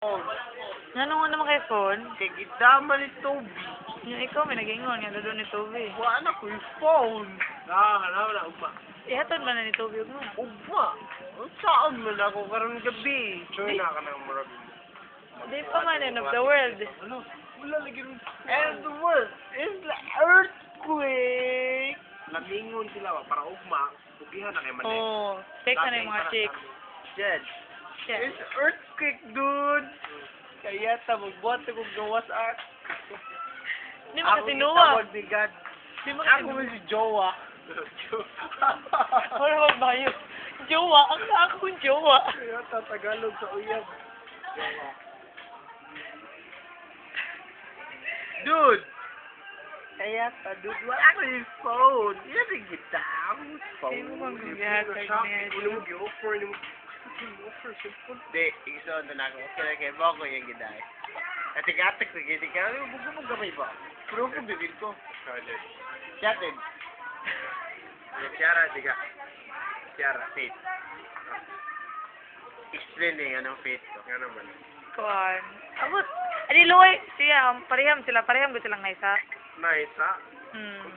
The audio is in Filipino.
phone. Ano nga naman kay phone? Kay gidama ni Toby. Yung ikaw, may nag-ingon. Yung doon ni Toby. Wala ko yung phone. Na, ugma. Ihatod ba na ni Toby mo? Ugma. Saan man ako karong gabi? Choy na ka ng marami. Di pa man, end of the world. Ano? Wala lagi rin. And the world is the earthquake. Lamingon sila ba? Para ugma. Ugihan na kay Manek. Oo. Take na yung mga chicks. Jen. Shit. It's earthquake, dude. Kaya ta magbuhat ko gawas at. Di mo kasi nuwa. Ako God. Di mo kasi Ako mo si Jowa. Wala magbayo. Jowa. Ang akong jowa. Kaya ta Tagalog sa uyab. Jowa. Dude. Kaya ta, dude. Wala ko yung phone. Yan ang kita. Ako yung phone. Di mo magbihatag niya, dude. Hindi mo offer. Hindi, iso na ako. Kaya kay Boko yung giday. At ikatak sa gini ka, ano mo gamay ba? Pero kung bibig ko. Siyatin. Tiara, diga. Tiara, faith. Explain eh, anong faith ko. Nga naman. Kuan. Abot. Adi luway siya. Pareham sila. Pareham ko silang nga isa. Nice, ha? Hmm.